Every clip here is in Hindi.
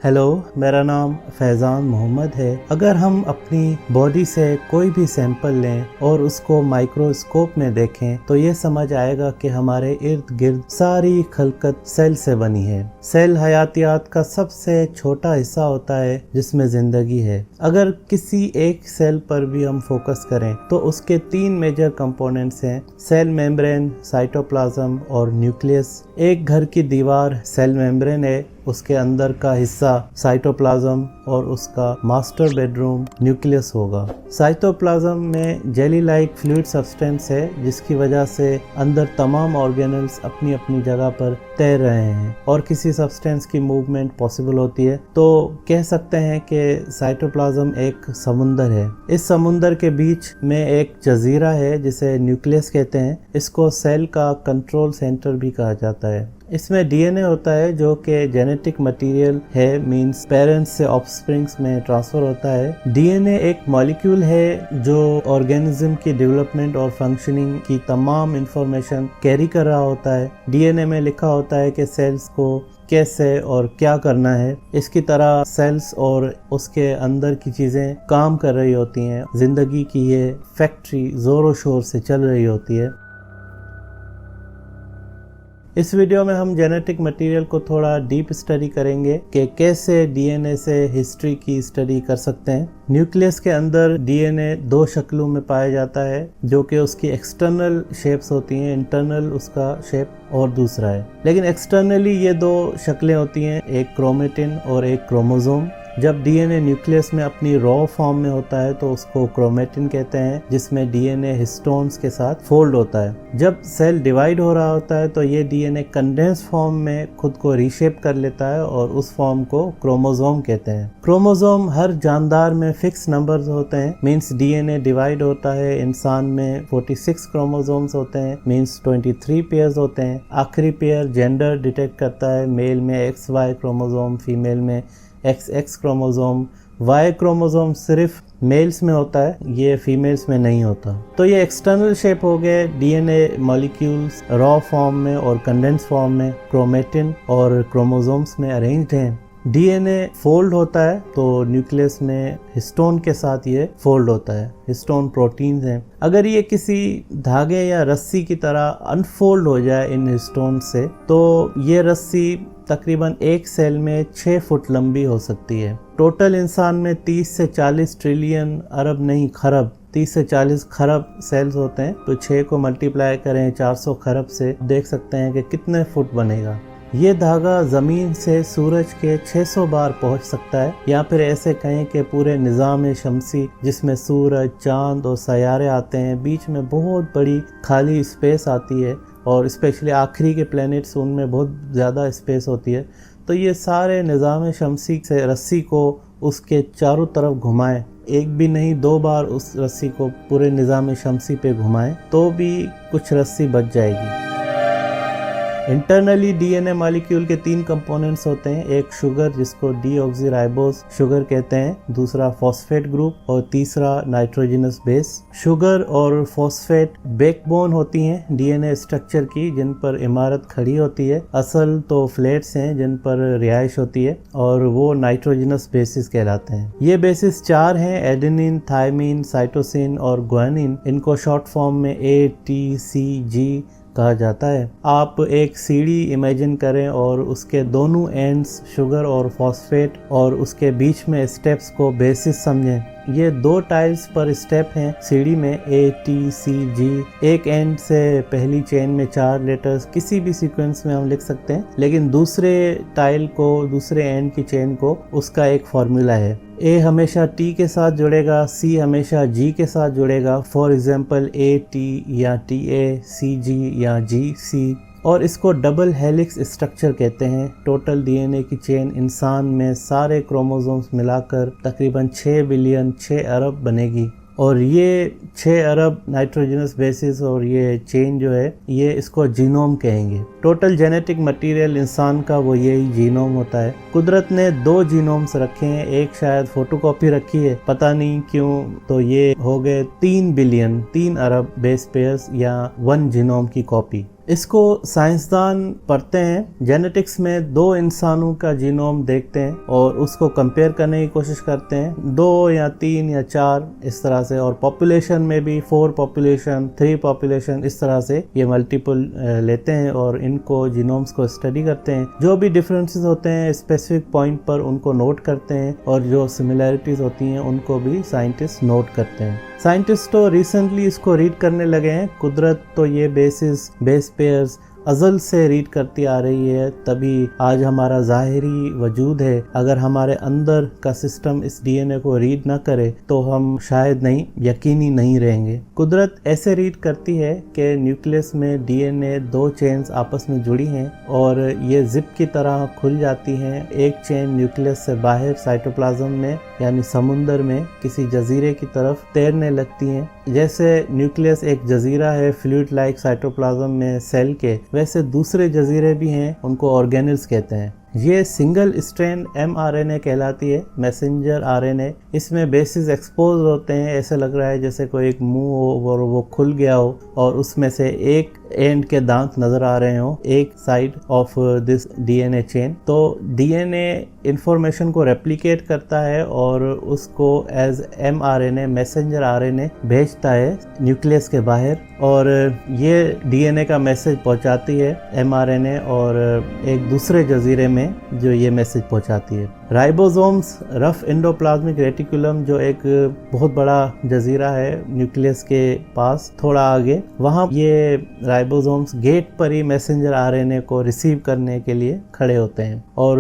हेलो, मेरा नाम फैज़ान मोहम्मद है। अगर हम अपनी बॉडी से कोई भी सैंपल लें और उसको माइक्रोस्कोप में देखें तो ये समझ आएगा कि हमारे इर्द गिर्द सारी खलकत सेल से बनी है। सेल हयातियात का सबसे छोटा हिस्सा होता है जिसमें ज़िंदगी है। अगर किसी एक सेल पर भी हम फोकस करें तो उसके 3 मेजर कंपोनेंट्स हैं: सेल मेम्ब्रेन, साइटोप्लाज्म और न्यूक्लियस। एक घर की दीवार सेल मेम्ब्रेन है, उसके अंदर का हिस्सा साइटोप्लाज्म और उसका मास्टर बेडरूम न्यूक्लियस होगा। साइटोप्लाज्म में जेली लाइक फ्लूइड सब्सटेंस है जिसकी वजह से अंदर तमाम ऑर्गेनल्स अपनी अपनी जगह पर तैर रहे हैं और किसी सब्सटेंस की मूवमेंट पॉसिबल होती है। तो कह सकते हैं कि साइटोप्लाज्म एक समुंदर है। इस समुंदर के बीच में एक जजीरा है जिसे न्यूक्लियस कहते हैं। इसको सेल का कंट्रोल सेंटर भी कहा जाता है। इसमें डीएनए होता है जो कि जेनेटिक मटेरियल है, मींस पेरेंट्स से ऑफस्प्रिंग्स में ट्रांसफर होता है। डीएनए एक मॉलिक्यूल है जो ऑर्गेनिज्म की डेवलपमेंट और फंक्शनिंग की तमाम इंफॉर्मेशन कैरी कर रहा होता है। डीएनए में लिखा होता है कि सेल्स को कैसे और क्या करना है। इसकी तरह सेल्स और उसके अंदर की चीज़ें काम कर रही होती हैं। जिंदगी की ये फैक्ट्री ज़ोरों शोर से चल रही होती है। इस वीडियो में हम जेनेटिक मटेरियल को थोड़ा डीप स्टडी करेंगे कि कैसे डीएनए से हिस्ट्री की स्टडी कर सकते हैं। न्यूक्लियस के अंदर डीएनए 2 शक्लों में पाया जाता है जो कि उसकी एक्सटर्नल शेप्स होती हैं, इंटरनल उसका शेप और दूसरा है। लेकिन एक्सटर्नली ये 2 शक्लें होती हैं, एक क्रोमेटिन और एक क्रोमोसोम। जब डीएनए न्यूक्लियस में अपनी रॉ फॉर्म में होता है तो उसको क्रोमेटिन कहते हैं, जिसमें डीएनए हिस्टोन्स के साथ फोल्ड होता है। जब सेल डिवाइड हो रहा होता है तो ये डीएनए कंडेंस फॉर्म में खुद को रीशेप कर लेता है और उस फॉर्म को क्रोमोसोम कहते हैं। क्रोमोसोम हर जानदार में फिक्स नंबर्स होते हैं, मींस डीएनए डिवाइड होता है। इंसान में 46 क्रोमोसोम्स होते हैं, मींस 23 पेयर्स होते हैं। आखिरी पेयर जेंडर डिटेक्ट करता है, मेल में XY क्रोमोसोम, फीमेल में XX क्रोमोसोम। Y क्रोमोसोम सिर्फ मेल्स में होता है, ये फीमेल्स में नहीं होता। तो ये एक्सटर्नल शेप हो गए डीएनए मॉलिक्यूल्स रॉ फॉर्म में और कंडेंस फॉर्म में क्रोमेटिन और क्रोमोसोम्स में अरेंज्ड हैं। डीएनए फोल्ड होता है तो न्यूक्लियस में हिस्टोन के साथ ये फोल्ड होता है। हिस्टोन प्रोटीन्स हैं। अगर ये किसी धागे या रस्सी की तरह अनफोल्ड हो जाए इन हिस्टोन से तो ये रस्सी तकरीबन एक सेल में 6 फुट लंबी हो सकती है। टोटल इंसान में 30 से 40 ट्रिलियन, अरब नहीं खरब, 30 से 40 खरब सेल्स होते हैं। तो 6 को मल्टीप्लाई करें 400 खरब से, देख सकते हैं कि कितने फुट बनेगा। ये धागा ज़मीन से सूरज के 600 बार पहुंच सकता है, या फिर ऐसे कहें कि पूरे निज़ाम शमसी जिसमें सूरज, चांद और सैयारे आते हैं, बीच में बहुत बड़ी खाली स्पेस आती है और स्पेशली आखिरी के प्लैनेट्स उनमें बहुत ज़्यादा स्पेस होती है। तो ये सारे निज़ाम शमसी से रस्सी को उसके चारों तरफ घुमाएं, एक भी नहीं 2 बार उस रस्सी को पूरे निज़ाम शमसी पे घुमाएं तो भी कुछ रस्सी बच जाएगी। इंटरनली डीएनए मॉलिक्यूल के 3 कंपोनेंट्स होते हैं, एक शुगर जिसको डीऑक्सीराइबोज शुगर कहते हैं, दूसरा फॉस्फेट ग्रुप और तीसरा नाइट्रोजनस बेस। शुगर और फॉस्फेट बैकबोन होती हैं डीएनए स्ट्रक्चर की, जिन पर इमारत खड़ी होती है। असल तो फ्लेट्स हैं जिन पर रिहाइश होती है और वो नाइट्रोजनस बेसिस कहलाते हैं। ये बेसिस 4 हैं, एडेनिन, थायमिन, साइटोसिन और ग्वानिन। इनको शॉर्ट फॉर्म में ATCG कहा जाता है। आप एक सीढ़ी इमेजिन करें और उसके दोनों एंड्स शुगर और फॉस्फेट और उसके बीच में स्टेप्स को बेसिस समझें। ये 2 टाइल्स पर स्टेप हैं सीढ़ी में, ATCG। एक एंड से पहली चेन में 4 लेटर्स किसी भी सीक्वेंस में हम लिख सकते हैं, लेकिन दूसरे टाइल को, दूसरे एंड की चेन को, उसका एक फॉर्मूला है। A हमेशा T के साथ जुड़ेगा, C हमेशा G के साथ जुड़ेगा। फॉर एग्जाम्पल AT या TA, CG या GC। और इसको डबल हेलिक्स स्ट्रक्चर कहते हैं। टोटल डीएनए की चेन इंसान में सारे क्रोमोसोम्स मिलाकर तकरीबन 6 बिलियन 6 अरब बनेगी और ये 6 अरब नाइट्रोजनस बेसिस और ये चेन जो है ये इसको जीनोम कहेंगे। टोटल जेनेटिक मटेरियल इंसान का वो यही जीनोम होता है। कुदरत ने 2 जीनोम्स रखे हैं, एक शायद फोटोकॉपी रखी है, पता नहीं क्यों, तो ये हो गए 3 बिलियन 3 अरब बेस पेयर्स या 1 जीनोम की कॉपी। इसको साइंसदान पढ़ते हैं, जेनेटिक्स में 2 इंसानों का जीनोम देखते हैं और उसको कंपेयर करने की कोशिश करते हैं, 2 या 3 या 4 इस तरह से, और पॉपुलेशन में भी 4 पॉपुलेशन 3 पॉपुलेशन इस तरह से ये मल्टीपल लेते हैं और इनको जीनोम्स को स्टडी करते हैं। जो भी डिफरेंसेस होते हैं स्पेसिफिक पॉइंट पर उनको नोट करते हैं और जो सिमिलैरिटीज होती हैं उनको भी साइंटिस्ट नोट करते हैं। साइंटिस्ट तो रिसेंटली इसको रीड करने लगे हैं, कुदरत तो ये बेस पेयर्स अज़ल से रीड करती आ रही है, तभी आज हमारा ज़ाहिरी वजूद है। अगर हमारे अंदर का सिस्टम इस डीएनए को रीड ना करे तो हम शायद नहीं, यकीनी नहीं रहेंगे। कुदरत ऐसे रीड करती है कि न्यूक्लियस में डीएनए 2 चेन्स आपस में जुड़ी हैं और ये जिप की तरह खुल जाती हैं। एक चेन न्यूक्लियस से बाहर साइटोप्लाज्म में यानी समुंदर में किसी जजीरे की तरफ तैरने लगती हैं। जैसे न्यूक्लियस एक जजीरा है फ्लूइड लाइक साइटोप्लाज्म में सेल के, वैसे दूसरे जजीरे भी हैं, उनको ऑर्गेनेल्स कहते हैं। ये सिंगल स्ट्रैंड mRNA कहलाती है, मैसेंजर आरएनए। इसमें बेसिस एक्सपोज होते हैं, ऐसे लग रहा है जैसे कोई एक मुंह हो और वो खुल गया हो और उसमें से एक एंड के दांत नजर आ रहे हो एक side of this DNA chain. तो डीएनए इंफॉर्मेशन को रेप्लिकेट करता है और उसको एज mRNA मैसेंजर आरएनए भेजता है न्यूक्लियस के बाहर, और ये डीएनए का मैसेज पहुंचाती है mRNA और एक दूसरे जजीरे में जो ये मैसेज पहुंचाती है। राइबोसोम्स रफ एंडोप्लाज्मिक रेटिकुलम जो एक बहुत बड़ा जजीरा है न्यूक्लियस के पास थोड़ा आगे, वहाँ ये राइबोसोम्स गेट पर ही मैसेंजर आरएनए को रिसीव करने के लिए खड़े होते हैं, और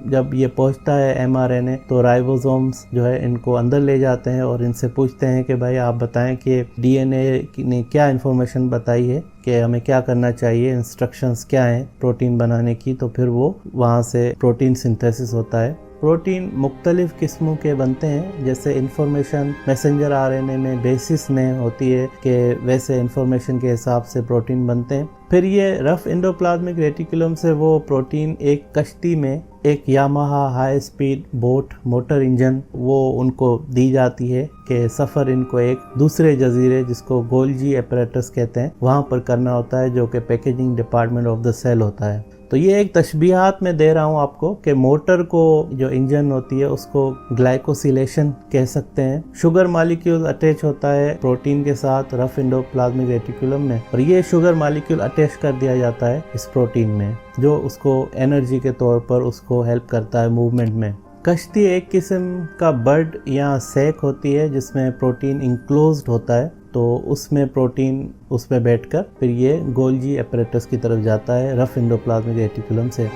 जब ये पहुंचता है mRNA तो राइबोसोम्स जो है इनको अंदर ले जाते हैं और इनसे पूछते हैं कि भाई आप बताएं कि डीएनए ने क्या इन्फॉर्मेशन बताई है कि हमें क्या करना चाहिए, इंस्ट्रक्शंस क्या हैं प्रोटीन बनाने की। तो फिर वो वहाँ से प्रोटीन सिंथेसिस होता है। प्रोटीन मुख्तलिफ किस्मों के बनते हैं, जैसे इंफॉर्मेशन मैसेंजर आरएनए में बेसिस में होती है कि वैसे इंफॉर्मेशन के हिसाब से प्रोटीन बनते हैं। फिर ये रफ एंडोप्लाज्मिक रेटिकुलम से वो प्रोटीन एक कश्ती में, एक Yamaha high speed boat motor engine, वो उनको दी जाती है कि सफ़र इनको एक दूसरे जजीरे जिसको गोल्जी एपरेटस कहते हैं वहाँ पर करना होता है, जो कि packaging department of the cell होता है। तो ये एक तशबीहात में दे रहा हूँ आपको कि मोटर को जो इंजन होती है उसको ग्लाइकोसिलेशन कह सकते हैं। शुगर मालिक्यूल अटैच होता है प्रोटीन के साथ रफ एंडोप्लाज्मिक रेटिकुलम में, और ये शुगर मालिक्यूल अटैच कर दिया जाता है इस प्रोटीन में, जो उसको एनर्जी के तौर पर उसको हेल्प करता है मूवमेंट में। कश्ती एक किस्म का बर्ड या सैक होती है जिसमें प्रोटीन इंक्लोज्ड होता है, तो उसमें प्रोटीन उसमें बैठकर फिर ये गोल्जी एपरेटस की तरफ जाता है रफ एंडोप्लाज्मिक रेटिकुलम से।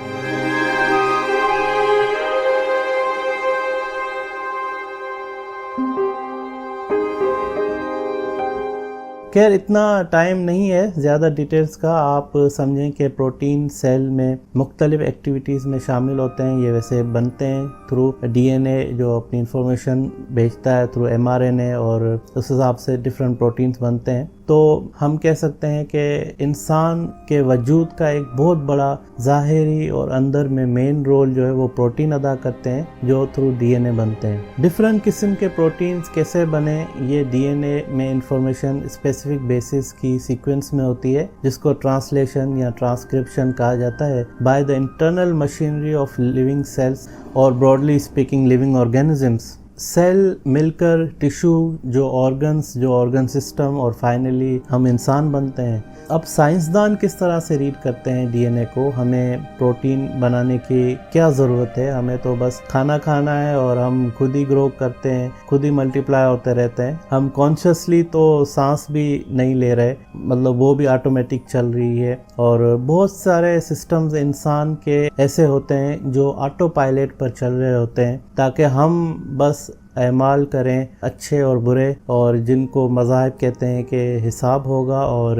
खैर इतना टाइम नहीं है ज़्यादा डिटेल्स का, आप समझें कि प्रोटीन सेल में मुख्तलिफ एक्टिविटीज़ में शामिल होते हैं। ये वैसे बनते हैं थ्रू डीएनए जो अपनी इंफॉर्मेशन भेजता है थ्रू mRNA, और उस हिसाब से डिफरेंट प्रोटीन्स बनते हैं। तो हम कह सकते हैं कि इंसान के वजूद का एक बहुत बड़ा ज़ाहिरी और अंदर में मेन रोल जो है वो प्रोटीन अदा करते हैं जो थ्रू डीएनए बनते हैं। डिफरेंट किस्म के प्रोटीन्स कैसे बने, ये डीएनए में इंफॉर्मेशन स्पेसिफिक बेसिस की सीक्वेंस में होती है जिसको ट्रांसलेशन या ट्रांसक्रिप्शन कहा जाता है by the internal machinery of living cells और broadly speaking living organisms. Cell मिलकर टिश्यू, जो ऑर्गन सिस्टम, और फाइनली हम इंसान बनते हैं। अब साइंसदान किस तरह से रीड करते हैं डीएनए को, हमें प्रोटीन बनाने की क्या ज़रूरत है, हमें तो बस खाना खाना है और हम खुद ही ग्रो करते हैं, खुद ही मल्टीप्लाई होते रहते हैं। हम कॉन्शियसली तो सांस भी नहीं ले रहे, मतलब वो भी ऑटोमेटिक चल रही है। और बहुत सारे सिस्टम्स इंसान के ऐसे होते हैं जो ऑटो पायलट पर चल रहे होते हैं ताकि हम बस अमाल करें अच्छे और बुरे, और जिनको मज़ाहिब कहते हैं कि हिसाब होगा और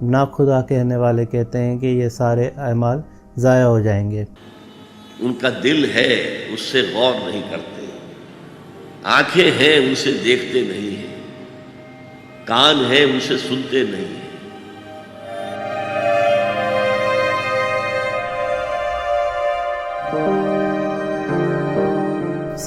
ना खुदा कहने वाले कहते हैं कि ये सारे अमाल ज़ाया हो जाएंगे। उनका दिल है उससे गौर नहीं करते, आंखें हैं उनसे देखते नहीं हैं, कान हैं उनसे सुनते नहीं हैं।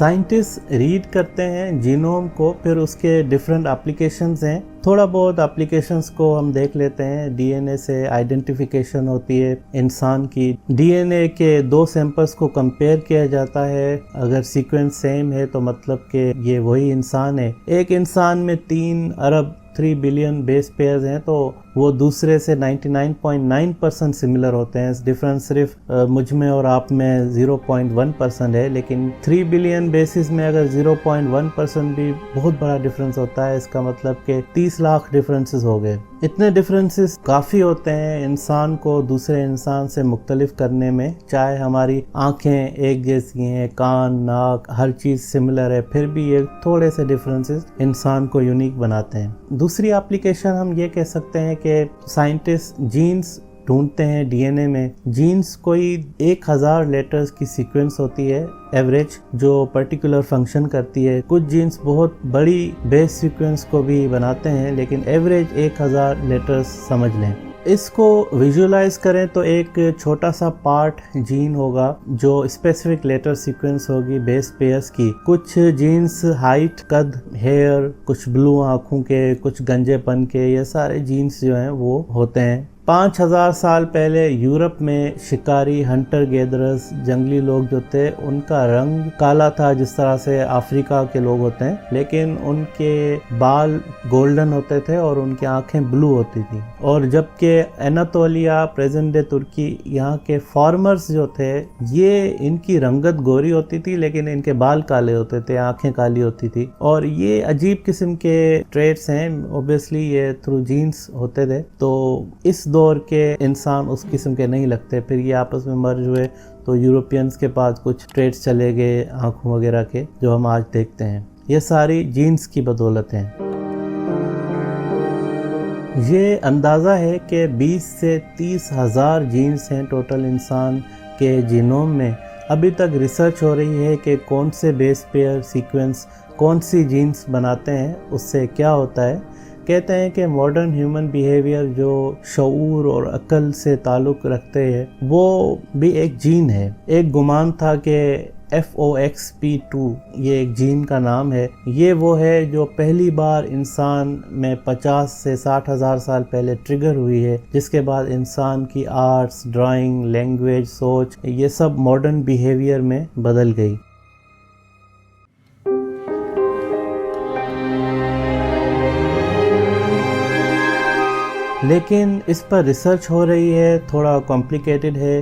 साइंटिस्ट रीड करते हैं जीनोम को, फिर उसके डिफरेंट एप्लीकेशंस हैं। थोड़ा बहुत एप्लीकेशंस को हम देख लेते हैं। डीएनए से आइडेंटिफिकेशन होती है इंसान की। डीएनए के 2 सैंपल्स को कंपेयर किया जाता है। अगर सीक्वेंस सेम है तो मतलब कि ये वही इंसान है। एक इंसान में 3 अरब 3 बिलियन बेस पेयर्स हैं, तो वो दूसरे से 99.9% सिमिलर होते हैं। डिफरेंस सिर्फ मुझ में और आप में 0.1% है, लेकिन 3 बिलियन बेसिस में अगर 0.1% भी बहुत बड़ा डिफरेंस होता है, इसका मतलब कि 30 लाख डिफरेंसेस हो गए। इतने डिफरेंसेस काफ़ी होते हैं इंसान को दूसरे इंसान से मुख्तलिफ करने में। चाहे हमारी आंखें एक जैसी हैं, कान, नाक, हर चीज़ सिमिलर है, फिर भी ये थोड़े से डिफरेंसेस इंसान को यूनिक बनाते हैं। दूसरी एप्लीकेशन हम ये कह सकते हैं कि साइंटिस्ट जीन्स ढूंढते हैं डीएनए में। जीन्स कोई 1000 लेटर्स की सीक्वेंस होती है एवरेज, जो पर्टिकुलर फंक्शन करती है। कुछ जीन्स बहुत बड़ी बेस सीक्वेंस को भी बनाते हैं, लेकिन एवरेज 1000 लेटर्स समझ लें। इसको विजुअलाइज करें तो एक छोटा सा पार्ट जीन होगा जो स्पेसिफिक लेटर सीक्वेंस होगी बेस पेयर्स की। कुछ जीन्स हाइट, कद, हेयर, कुछ ब्लू आँखों के, कुछ गंजेपन के, ये सारे जीन्स जो हैं वो होते हैं। 5000 साल पहले यूरोप में शिकारी, हंटर गैदरर्स, जंगली लोग जो थे, उनका रंग काला था जिस तरह से अफ्रीका के लोग होते हैं, लेकिन उनके बाल गोल्डन होते थे और उनकी आंखें ब्लू होती थी। और जबकि एनातोलिया, प्रेजेंट डे तुर्की, यहाँ के फार्मर्स जो थे, ये इनकी रंगत गोरी होती थी लेकिन इनके बाल काले होते थे, आंखें काली होती थी। और ये अजीब किस्म के ट्रेट्स हैं, ऑब्वियसली ये थ्रू जीन्स होते थे। तो इस दौर के इंसान उस किस्म के नहीं लगते। फिर ये आपस में मर्ज हुए तो यूरोपियंस के पास कुछ ट्रेट्स चले गए आंखों वगैरह के, जो हम आज देखते हैं। ये सारी जीन्स की बदौलत हैं। ये अंदाज़ा है कि 20 से 30 हज़ार जीन्स हैं टोटल इंसान के जीनोम में। अभी तक रिसर्च हो रही है कि कौन से बेस पेयर सीक्वेंस कौन सी जीन्स बनाते हैं, उससे क्या होता है। कहते हैं कि मॉडर्न ह्यूमन बिहेवियर जो शऊर और अक्ल से ताल्लुक़ रखते हैं, वो भी एक जीन है। एक गुमान था कि FOXP2 ये एक जीन का नाम है। ये वो है जो पहली बार इंसान में 50 से 60 हज़ार साल पहले ट्रिगर हुई है, जिसके बाद इंसान की आर्ट्स, ड्राइंग, लैंग्वेज, सोच, ये सब मॉडर्न बिहेवियर में बदल गई। लेकिन इस पर रिसर्च हो रही है, थोड़ा कॉम्प्लिकेटेड है।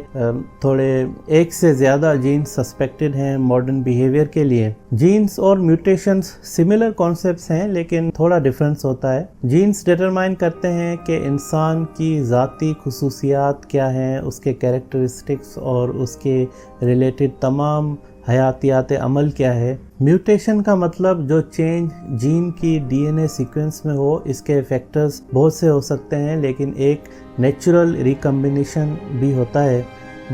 थोड़े एक से ज़्यादा जीन्स सस्पेक्टेड हैं मॉडर्न बिहेवियर के लिए। जीन्स और म्यूटेशंस सिमिलर कॉन्सेप्ट्स हैं, लेकिन थोड़ा डिफरेंस होता है। जीन्स डिटरमाइन करते हैं कि इंसान की ज़ाती खुसूसियात क्या हैं, उसके कैरेक्टरिस्टिक्स और उसके रिलेटेड तमाम हयातियात अमल क्या है। म्यूटेशन का मतलब जो चेंज जीन की डीएनए सीक्वेंस में हो, इसके फैक्टर्स बहुत से हो सकते हैं, लेकिन एक नेचुरल रिकम्बिनेशन भी होता है।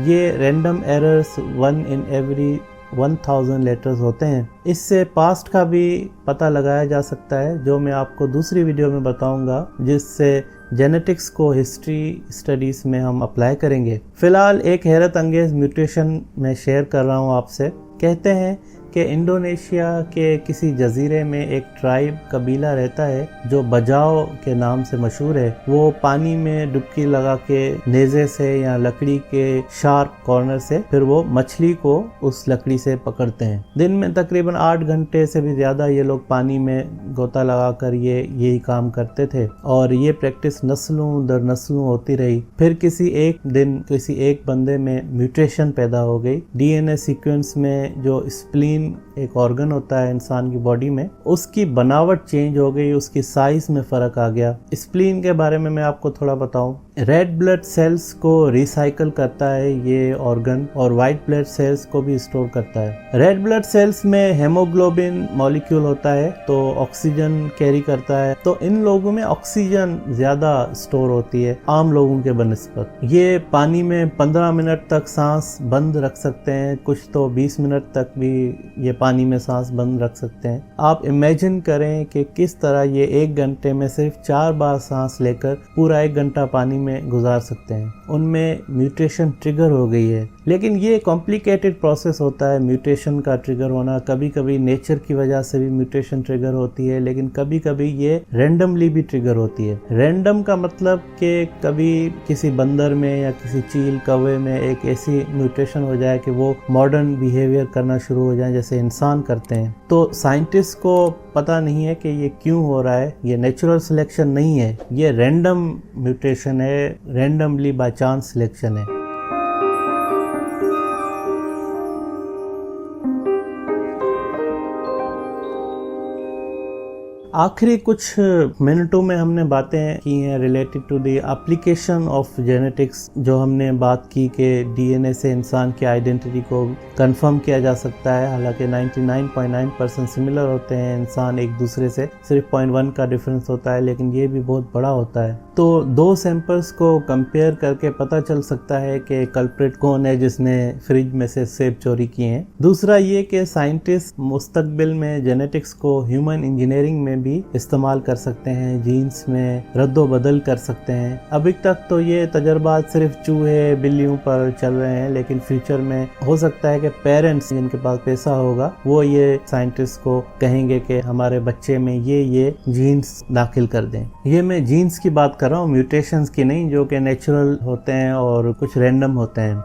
ये random errors 1 in every 1000 letters होते हैं। इससे पास्ट का भी पता लगाया जा सकता है, जो मैं आपको दूसरी वीडियो में बताऊंगा, जिससे जेनेटिक्स को हिस्ट्री स्टडीज में हम अप्लाई करेंगे। फिलहाल एक हैरत अंगेज म्यूटेशन मैं शेयर कर रहा हूँ आपसे। कहते हैं कि इंडोनेशिया के किसी जजीरे में एक ट्राइब कबीला रहता है जो बजाओ के नाम से मशहूर है। वो पानी में डुबकी लगा के नेज़े से या लकड़ी के शार्प कॉर्नर से फिर वो मछली को उस लकड़ी से पकड़ते हैं। दिन में तकरीबन 8 घंटे से भी ज़्यादा ये लोग पानी में गोता लगाकर यही काम करते थे, और ये प्रैक्टिस नस्लों दर नस्लों होती रही। फिर किसी एक दिन किसी एक बंदे में म्यूटेशन पैदा हो गई। डीएनए सीक्वेंस में जो स्प्लीन एक ऑर्गन होता है इंसान की बॉडी में, उसकी बनावट चेंज हो गई, उसकी साइज में फर्क आ गया। स्प्लीन के बारे में मैं आपको थोड़ा बताऊं। रेड ब्लड सेल्स को रिसाइकल करता है ये ऑर्गन, और वाइट ब्लड सेल्स को भी स्टोर करता है। रेड ब्लड सेल्स में हेमोग्लोबिन मॉलिक्यूल होता है, तो ऑक्सीजन कैरी करता है। तो इन लोगों में ऑक्सीजन ज्यादा स्टोर होती है आम लोगों के बनिस्बत। ये पानी में 15 मिनट तक सांस बंद रख सकते हैं, कुछ तो 20 मिनट तक भी ये पानी में सांस बंद रख सकते हैं। आप इमेजिन करें कि किस तरह ये 1 घंटे में सिर्फ 4 बार सांस लेकर पूरा 1 घंटा पानी में गुजार सकते हैं, उनमें म्यूटेशन ट्रिगर हो गई है। लेकिन ये कॉम्प्लिकेटेड प्रोसेस होता है म्यूटेशन का ट्रिगर होना। कभी कभी नेचर की वजह से भी म्यूटेशन ट्रिगर होती है, लेकिन कभी कभी ये रैंडमली भी ट्रिगर होती है। रैंडम का मतलब कि कभी किसी बंदर में या किसी चील कौवे में एक ऐसी म्यूटेशन हो जाए कि वो मॉडर्न बिहेवियर करना शुरू हो जाए जैसे इंसान करते हैं। तो साइंटिस्ट को पता नहीं है कि ये क्यों हो रहा है। ये नेचुरल सिलेक्शन नहीं है, ये रैंडम म्यूटेशन है, रैंडमली बाय चांस सिलेक्शन है। आखिरी कुछ मिनटों में हमने बातें की हैं related to the application of genetics. जो हमने बात की कि डीएनए से इंसान की आइडेंटिटी को कंफर्म किया जा सकता है। हालांकि 99.9% सिमिलर होते हैं इंसान एक दूसरे से, सिर्फ 0.1 का डिफरेंस होता है, लेकिन ये भी बहुत बड़ा होता है। तो 2 सैंपल्स को कंपेयर करके पता चल सकता है कि कल्प्रिट कौन है जिसने फ्रिज में से सेब चोरी किए हैं। दूसरा ये कि साइंटिस्ट मुस्तकबिल में जेनेटिक्स को ह्यूमन इंजीनियरिंग में भी इस्तेमाल कर सकते हैं, जीन्स में रद्दो बदल कर सकते हैं। अभी तक तो ये तजर्बात सिर्फ चूहे बिल्लियों पर चल रहे हैं, लेकिन फ्यूचर में हो सकता है कि पेरेंट्स जिनके पास पैसा होगा वो ये साइंटिस्ट को कहेंगे कि हमारे बच्चे में ये जीन्स दाखिल कर दें। ये मैं जीन्स की बात कर रहा हूँ, म्यूटेशंस की नहीं, जो कि नेचुरल होते हैं और कुछ रैंडम होते हैं।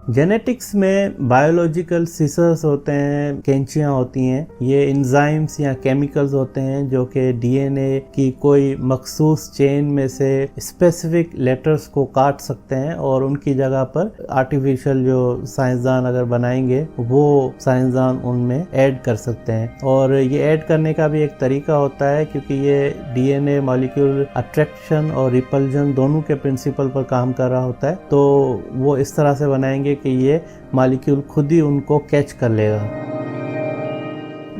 जेनेटिक्स में बायोलॉजिकल सीजर्स होते हैं, कैंचियाँ होती हैं। ये एंजाइम्स या केमिकल्स होते हैं जो कि डीएनए की कोई मखसूस चेन में से स्पेसिफिक लेटर्स को काट सकते हैं और उनकी जगह पर आर्टिफिशियल जो साइंसदान अगर बनाएंगे वो साइंसदान उनमें ऐड कर सकते हैं। और ये ऐड करने का भी एक तरीका होता है, क्योंकि ये डीएनए मॉलिक्यूल अट्रैक्शन और रिपल्जन दोनों के प्रिंसिपल पर काम कर रहा होता है। तो वो इस तरह से बनाएंगे कि ये मॉलिक्यूल खुद ही उनको कैच कर लेगा।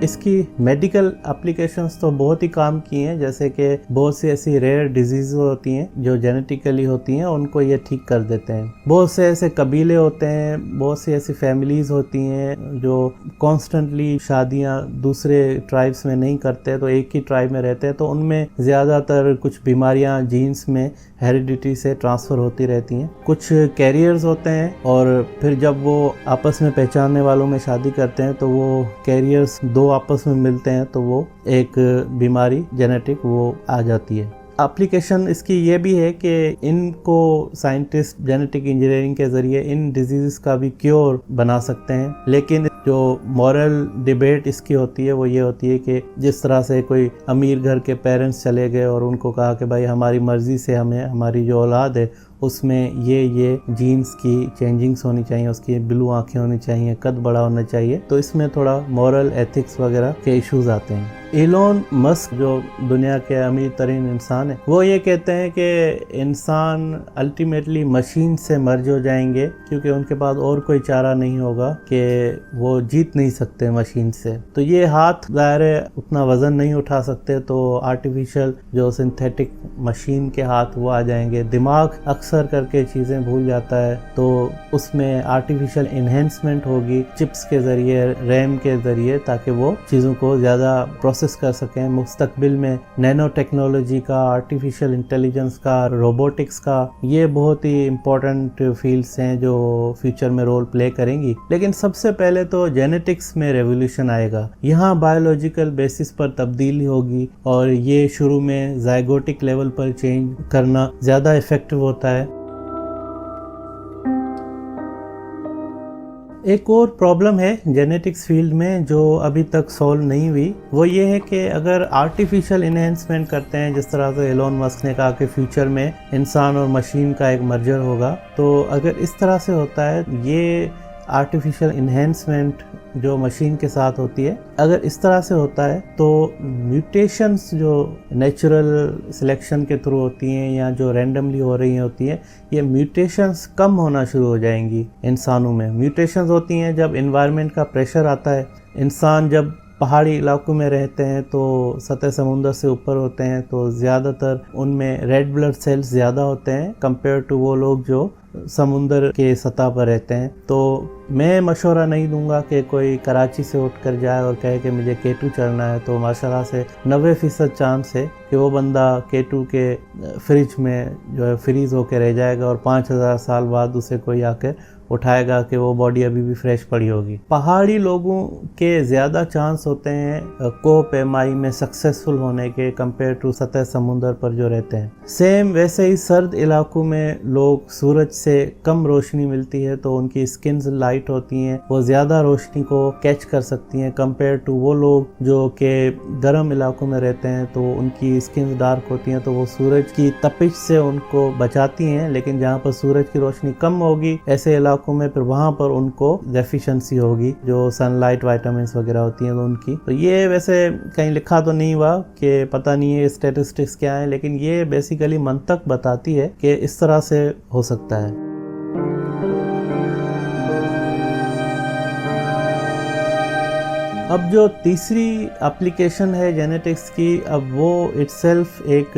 इसकी मेडिकल एप्लीकेशंस तो बहुत ही काम की हैं, जैसे कि बहुत सी ऐसी रेयर डिजीज होती हैं जो जेनेटिकली होती हैं, उनको ये ठीक कर देते हैं। बहुत से ऐसे कबीले होते हैं, बहुत सी ऐसी फैमिलीज होती हैं जो कॉन्स्टेंटली शादियां दूसरे ट्राइब्स में नहीं करते, तो एक ही ट्राइब में रहते हैं, तो उनमें ज़्यादातर कुछ बीमारियां जीन्स में हेरिडिटी से ट्रांसफ़र होती रहती हैं। कुछ कैरियर्स होते हैं और फिर जब वो आपस में पहचानने वालों में शादी करते हैं तो वो कैरियर्स दो आपस में मिलते हैं, तो वो एक बीमारी जेनेटिक वो आ जाती है। एप्लीकेशन इसकी ये भी है कि इनको साइंटिस्ट जेनेटिक इंजीनियरिंग के ज़रिए इन डिजीज़ का भी क्योर बना सकते हैं। लेकिन जो मॉरल डिबेट इसकी होती है वो ये होती है कि जिस तरह से कोई अमीर घर के पेरेंट्स चले गए और उनको कहा कि भाई हमारी मर्ज़ी से हमें हमारी जो औलाद है उसमें ये जीन्स की चेंजिंग्स होनी चाहिए, उसकी ब्लू आंखें होनी चाहिए, कद बड़ा होना चाहिए, तो इसमें थोड़ा मॉरल एथिक्स वगैरह के इश्यूज आते हैं। इलोन मस्क जो दुनिया के अमीर तरीन इंसान है, वो ये कहते हैं कि इंसान अल्टीमेटली मशीन से मर्ज हो जाएंगे, क्योंकि उनके पास और कोई चारा नहीं होगा कि वो जीत नहीं सकते मशीन से। तो ये हाथ ज़ाहिर है उतना वज़न नहीं उठा सकते, तो आर्टिफिशियल जो सिंथेटिक मशीन के हाथ वो आ जाएंगे। दिमाग अक्सर करके चीज़ें भूल जाता है, तो उसमें आर्टिफिशियल इन्हेंसमेंट होगी चिप्स के ज़रिए, रैम के ज़रिए, ताकि वो चीज़ों को ज़्यादा प्रोसेस कर सकें। मुस्तकबिल में नैनो टेक्नोलॉजी का, आर्टिफिशियल इंटेलिजेंस का, रोबोटिक्स का, ये बहुत ही इम्पोर्टेंट फील्ड्स हैं जो फ्यूचर में रोल प्ले करेंगी। लेकिन सबसे पहले तो जेनेटिक्स में रेवोल्यूशन आएगा। यहाँ बायोलॉजिकल बेसिस पर तब्दीली होगी और ये शुरू में जाइगोटिक लेवल पर चेंज करना ज़्यादा इफेक्टिव होता है। एक और प्रॉब्लम है जेनेटिक्स फील्ड में जो अभी तक सॉल्व नहीं हुई, वो ये है कि अगर आर्टिफिशियल इन्हेंसमेंट करते हैं, जिस तरह से एलोन मस्क ने कहा कि फ्यूचर में इंसान और मशीन का एक मर्जर होगा, तो अगर इस तरह से होता है, ये आर्टिफिशियल इन्हेंसमेंट जो मशीन के साथ होती है, अगर इस तरह से होता है तो म्यूटेशंस जो नेचुरल सिलेक्शन के थ्रू होती हैं या जो रैंडमली हो रही होती हैं, ये म्यूटेशंस कम होना शुरू हो जाएंगी इंसानों में। म्यूटेशंस होती हैं जब एनवायरनमेंट का प्रेशर आता है। इंसान जब पहाड़ी इलाकों में रहते हैं तो सतह समुंदर से ऊपर होते हैं, तो ज़्यादातर उनमें रेड ब्लड सेल्स ज़्यादा होते हैं कंपेयर टू वो लोग जो समुंदर के सतह पर रहते हैं। तो मैं मशवरा नहीं दूंगा कि कोई कराची से उठकर जाए और कहे कि मुझे K2 चढ़ना है। तो माशाल्लाह से 90% चांस है कि वो बंदा K2 के फ्रिज में जो है फ्रीज होकर रह जाएगा और 5000 साल बाद उसे कोई आकर उठाएगा कि वो बॉडी अभी भी फ्रेश पड़ी होगी। पहाड़ी लोगों के ज़्यादा चांस होते हैं कोप एमआई में सक्सेसफुल होने के कंपेयर टू सतह समुंदर पर जो रहते हैं। सेम वैसे ही सर्द इलाकों में लोग सूरज से कम रोशनी मिलती है तो उनकी स्किन्स लाइट होती हैं, वो ज़्यादा रोशनी को कैच कर सकती हैं कंपेयर टू वो लोग जो कि गर्म इलाकों में रहते हैं तो उनकी स्किन्स डार्क होती हैं, तो वो सूरज की तपिश से उनको बचाती हैं। लेकिन जहाँ पर सूरज की रोशनी कम होगी ऐसे इलाकों में फिर वहाँ पर उनको डेफिशिएंसी होगी जो सनलाइट विटामिन्स वगैरह होती हैं तो उनकी। तो ये वैसे कहीं लिखा तो नहीं हुआ कि पता नहीं है स्टैटिस्टिक्स क्या है, लेकिन ये बेसिकली मंतक बताती है कि इस तरह से हो सकता है। अब जो तीसरी एप्लीकेशन है जेनेटिक्स की, अब वो इटसेल्फ एक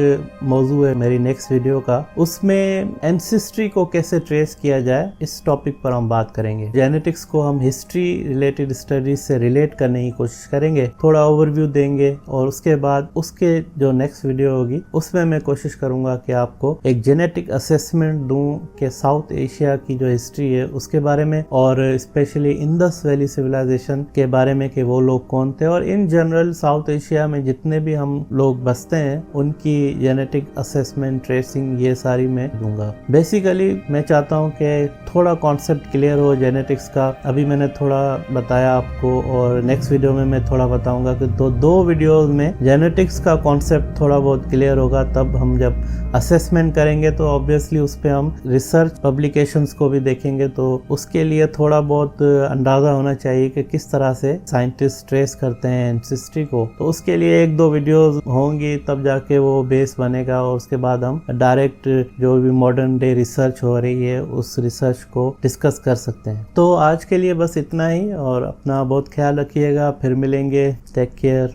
मौजू है मेरी नेक्स्ट वीडियो का। उसमें एंसेस्ट्री को कैसे ट्रेस किया जाए इस टॉपिक पर हम बात करेंगे। जेनेटिक्स को हम हिस्ट्री रिलेटेड स्टडीज से रिलेट करने की कोशिश करेंगे, थोड़ा ओवरव्यू देंगे और उसके बाद उसके जो नेक्स्ट वीडियो होगी उसमें मैं कोशिश करूंगा कि आपको एक जेनेटिक असेसमेंट दूं कि साउथ एशिया की जो हिस्ट्री है उसके बारे में और स्पेशली इंडस वैली सिविलाइजेशन के बारे में कि वो लोग कौन थे और इन जनरल साउथ एशिया में जितने भी हम लोग बसते हैं उनकी जेनेटिक असेसमेंट, ट्रेसिंग, ये सारी मैं दूंगा। बेसिकली मैं चाहता हूं कि थोड़ा कॉन्सेप्ट क्लियर हो जेनेटिक्स का। अभी मैंने थोड़ा बताया आपको और नेक्स्ट वीडियो में मैं थोड़ा बताऊंगा कि दो वीडियोस में जेनेटिक्स का कॉन्सेप्ट थोड़ा बहुत क्लियर होगा। तब हम जब असेसमेंट करेंगे तो ऑब्वियसली उस पर हम रिसर्च पब्लिकेशंस को भी देखेंगे, तो उसके लिए थोड़ा बहुत अंदाजा होना चाहिए कि किस तरह से साइंटिस्ट ट्रेस करते हैं एंसेस्ट्री को। तो उसके लिए 1-2 वीडियोस होंगी तब जाके वो बेस बनेगा और उसके बाद हम डायरेक्ट जो भी मॉडर्न डे रिसर्च हो रही है उस रिसर्च को डिस्कस कर सकते हैं। तो आज के लिए बस इतना ही और अपना बहुत ख्याल रखिएगा। फिर मिलेंगे। Take care.